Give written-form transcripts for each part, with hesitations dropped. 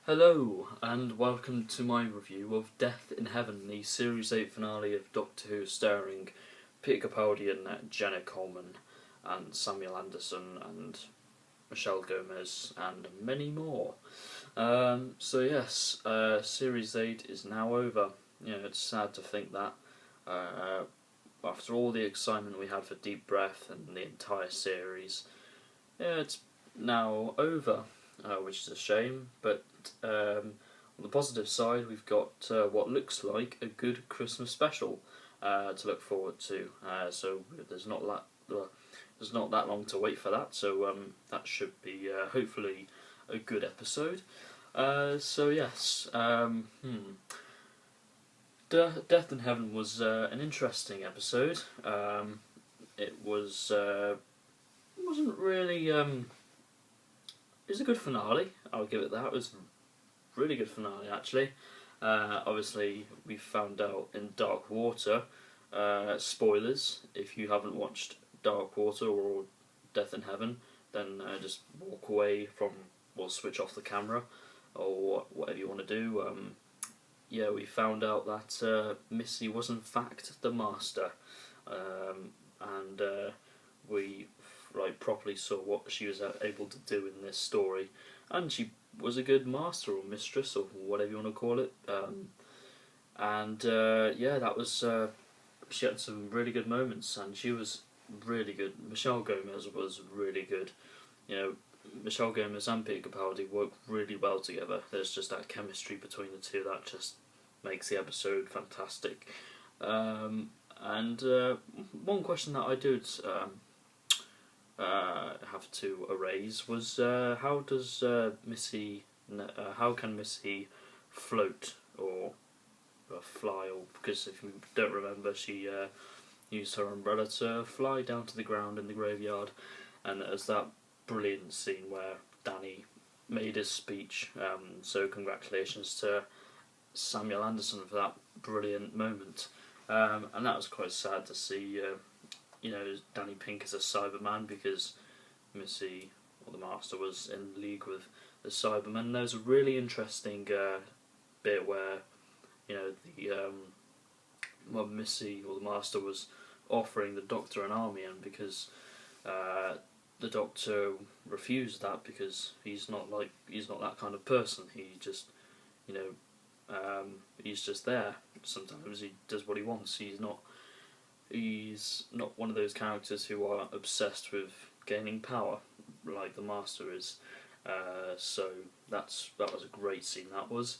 Hello, and welcome to my review of Death in Heaven, the Series 8 finale of Doctor Who, starring Peter Capaldi and Jenna Coleman, and Samuel Anderson, and Michelle Gomez, and many more. Series 8 is now over. It's sad to think that after all the excitement we had for Deep Breath and the entire series, it's now over, which is a shame, but on the positive side, we've got what looks like a good Christmas special to look forward to. So there's not that long to wait for that. So that should be hopefully a good episode. Death in Heaven was an interesting episode. It wasn't really. It was a good finale. I'll give it that. It was really good finale, actually. Obviously, we found out in Dark Water, spoilers, if you haven't watched Dark Water or Death in Heaven, then just walk away from, or switch off the camera, or whatever you want to do. We found out that Missy was in fact the Master, and we properly saw what she was able to do in this story, and she was a good master or mistress or whatever you want to call it. That was. She had some really good moments, and she was really good. Michelle Gomez was really good. Michelle Gomez and Peter Capaldi work really well together. There's just that chemistry between the two that just makes the episode fantastic. One question that I did have to erase was how can Missy float or fly? Or because if you don't remember, she used her umbrella to fly down to the ground in the graveyard, and there's that brilliant scene where Danny made his speech. So congratulations to Samuel Anderson for that brilliant moment, and that was quite sad to see. Danny Pink is a Cyberman because Missy, or the Master, was in league with the Cybermen. There's a really interesting bit where, Missy, or the Master, was offering the Doctor an army, and because the Doctor refused that because he's not that kind of person. He just, he's just there. Sometimes he does what he wants. He's not one of those characters who are obsessed with gaining power like the Master is. So that was a great scene. That was.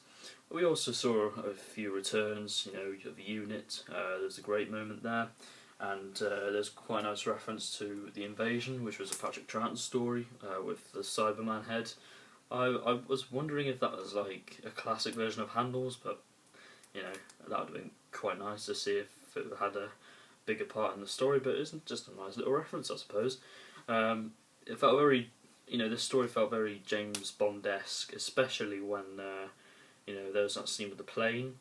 We also saw a few returns. Of the unit. There's a great moment there, and there's quite a nice reference to the Invasion, which was a Patrick Troughton story with the Cyberman head. I was wondering if that was like a classic version of Handel's, but that would have been quite nice to see if it had a bigger part in the story, but it isn't, just a nice little reference, I suppose. It felt very, this story felt very James Bond-esque, especially when, there was that scene with the plane,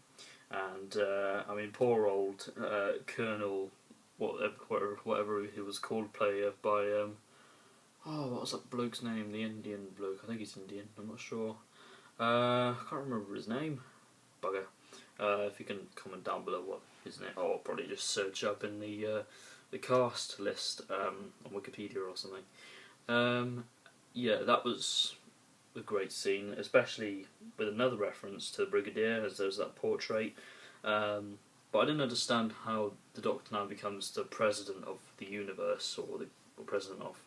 and, poor old Colonel, whatever he was called, played by, what was that bloke's name, the Indian bloke, I think he's Indian, I'm not sure. I can't remember his name, bugger. If you can comment down below what his name, or probably just search up in the cast list on Wikipedia or something. That was a great scene, especially with another reference to the Brigadier, as there's that portrait. But I didn't understand how the Doctor now becomes the President of the Universe, or President of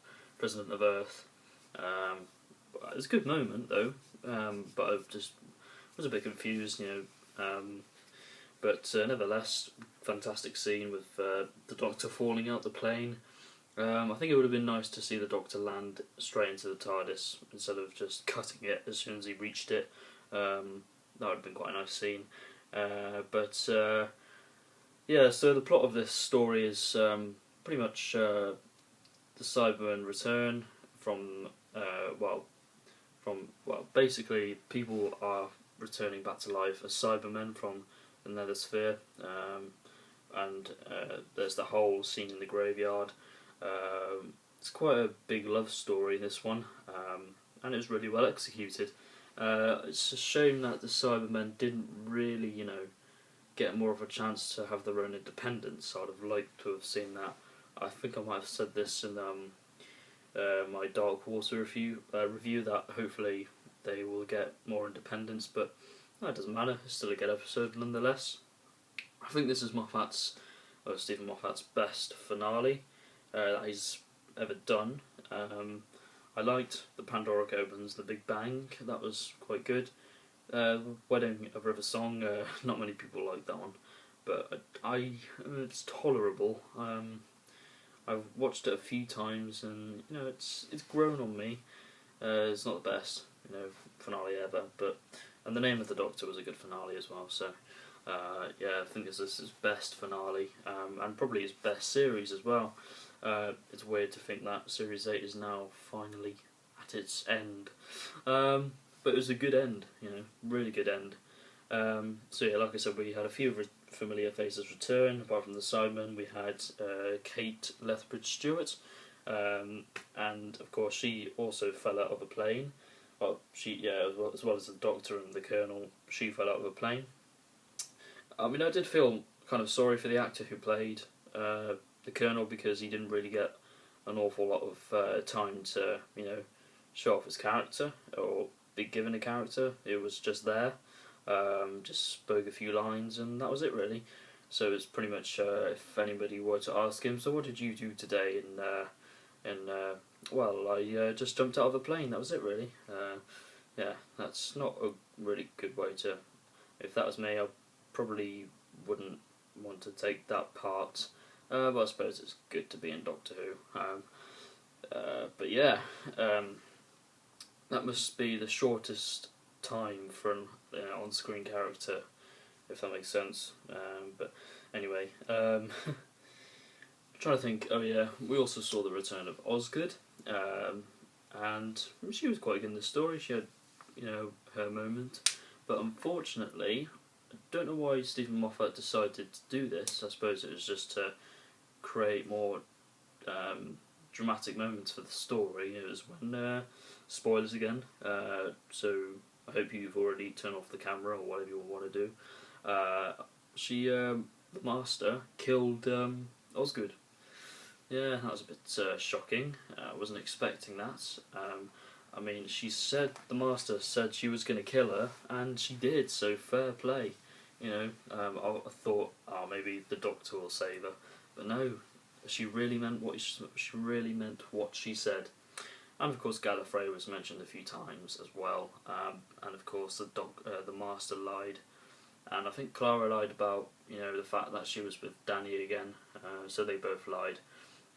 Earth. It was a good moment though, but I just was a bit confused, but nevertheless, fantastic scene with the Doctor falling out the plane. I think it would have been nice to see the Doctor land straight into the TARDIS instead of just cutting it as soon as he reached it. That would have been quite a nice scene. So the plot of this story is pretty much the Cybermen return from basically people are returning back to life as Cybermen from the Nether Sphere, and there's the whole scene in the graveyard. It's quite a big love story, this one, and it was really well executed. It's a shame that the Cybermen didn't really, get more of a chance to have their own independence. I'd have liked to have seen that. I think I might have said this in my Dark Water review that hopefully they will get more independence, but it doesn't matter. It's still a good episode nonetheless. I think this is Stephen Moffat's best finale that he's ever done. I liked the Pandora Opens, the Big Bang. That was quite good. Wedding of River Song. Not many people like that one, but it's tolerable. I've watched it a few times, and it's grown on me. It's not the best finale ever, and The Name of the Doctor was a good finale as well. So I think this is his best finale, and probably his best series as well. It's weird to think that Series 8 is now finally at its end, but it was a good end, really good end. Like I said, we had a few familiar faces return. Apart from the Cybermen, we had Kate Lethbridge-Stewart, and of course she also fell out of a plane. Well, as well as the Doctor and the Colonel, she fell out of a plane. I did feel kind of sorry for the actor who played the Colonel, because he didn't really get an awful lot of time to, show off his character or be given a character. It was just there, just spoke a few lines, and that was it really. So it's pretty much if anybody were to ask him, so what did you do today? Well, I just jumped out of a plane. That was it really. That's not a really good way to. If that was me, I probably wouldn't want to take that part. But I suppose it's good to be in Doctor Who. That must be the shortest time for an on-screen character, if that makes sense. But anyway, I'm trying to think. Oh yeah, we also saw the return of Osgood, and she was quite good in the story. She had, her moment, but unfortunately, I don't know why Stephen Moffat decided to do this. I suppose it was just to create more dramatic moments for the story. It was when spoilers again. So I hope you've already turned off the camera or whatever you want to do. The Master killed Osgood. Yeah, that was a bit shocking. I wasn't expecting that. The Master said she was going to kill her, and she did. So fair play. I thought, maybe the Doctor will save her, but no. She really meant what she said. And of course, Gallifrey was mentioned a few times as well. And of course, the Master lied, and I think Clara lied about the fact that she was with Danny again. So they both lied.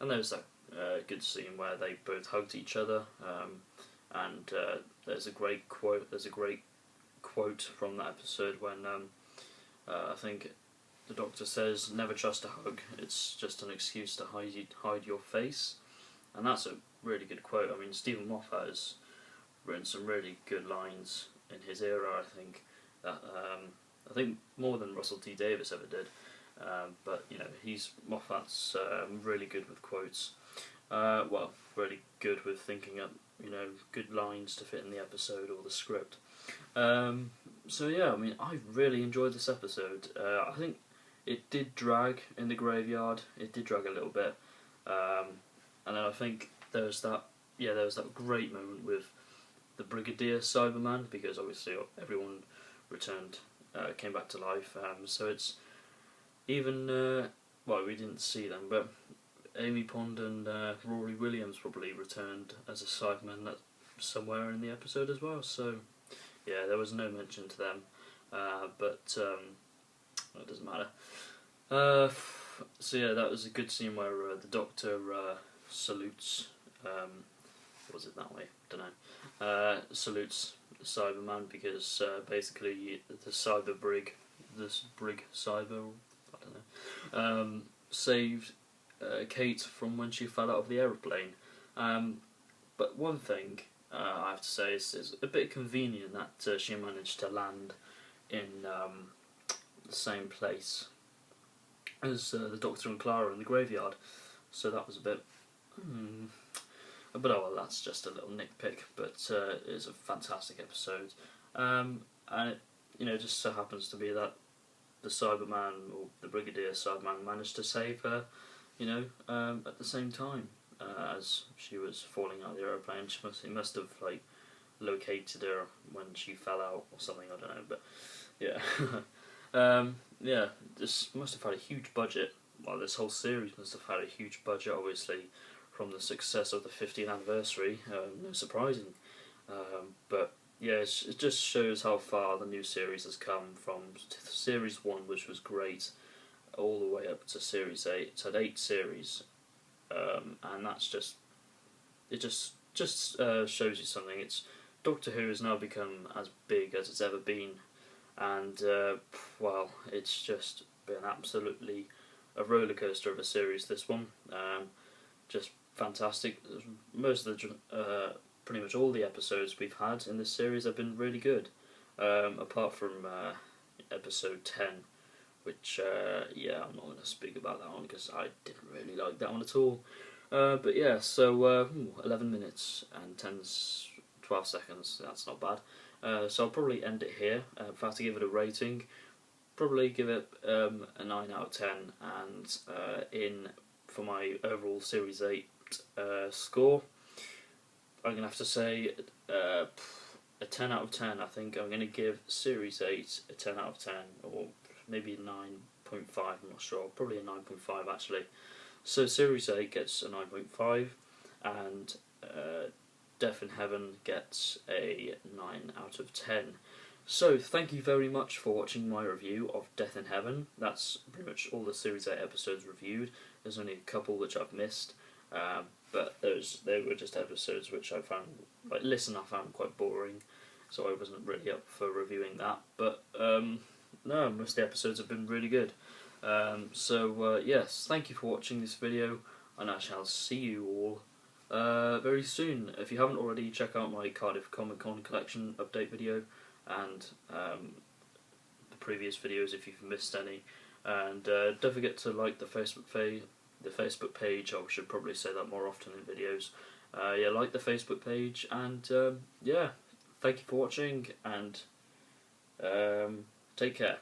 And there was that good scene where they both hugged each other. And there's a great quote. There's a great quote from that episode when I think the Doctor says, "Never trust a hug. It's just an excuse to hide your face," and that's a really good quote. Stephen Moffat has written some really good lines in his era. I think more than Russell T Davies ever did. But Moffat's really good with quotes. Really good with thinking up good lines to fit in the episode or the script. I really enjoyed this episode. I think it did drag in the graveyard. It did drag a little bit, and then I think there was that great moment with the Brigadier Cyberman, because obviously everyone returned, came back to life. So it's even we didn't see them, but Amy Pond and Rory Williams probably returned as a Cyberman somewhere in the episode as well. So yeah, there was no mention to them, but it doesn't matter. That was a good scene where the Doctor salutes. Was it that way? Don't know. Salutes Cyberman because basically the Cyber Brig, this Brig Cyber, I don't know, saved Kate from when she fell out of the aeroplane. But one thing I have to say is it's a bit convenient that she managed to land in the same place as the Doctor and Clara in the graveyard. So that was a bit. But oh well, that's just a little nitpick. But it's a fantastic episode, and it, just so happens to be that the Cyberman or the Brigadier Cyberman managed to save her, at the same time as she was falling out of the aeroplane. He must have like located her when she fell out or something. I don't know, but yeah, yeah. This must have had a huge budget. Well, this whole series must have had a huge budget, obviously, from the success of the 50th anniversary. No surprising, but yeah, it just shows how far the new series has come from Series 1, which was great, all the way up to Series 8. It's had 8 series, and that's just shows you something. Doctor Who has now become as big as it's ever been, and well, it's just been absolutely a roller coaster of a series. This one, just fantastic. Most of the pretty much all the episodes we've had in this series have been really good, apart from episode 10, which yeah, I'm not going to speak about that one because I didn't really like that one at all. But yeah, so 11 minutes and 12 seconds, that's not bad. So I'll probably end it here. If I have to give it a rating, probably give it a 9 out of 10, and for my overall Series 8 score, I'm going to have to say a 10 out of 10. I think I'm going to give Series 8 a 10 out of 10, or maybe 9.5, I'm not sure, probably a 9.5 actually. So Series 8 gets a 9.5, and Death in Heaven gets a 9 out of 10. So thank you very much for watching my review of Death in Heaven. That's pretty much all the Series 8 episodes reviewed. There's only a couple which I've missed, but they were just episodes which I found, I found quite boring, so I wasn't really up for reviewing that. But no, most of the episodes have been really good. So yes, thank you for watching this video, and I shall see you all very soon. If you haven't already, check out my Cardiff Comic Con collection update video, and the previous videos if you've missed any. And don't forget to like the Facebook page. I should probably say that more often in videos. Yeah, like the Facebook page, and yeah, thank you for watching, and take care.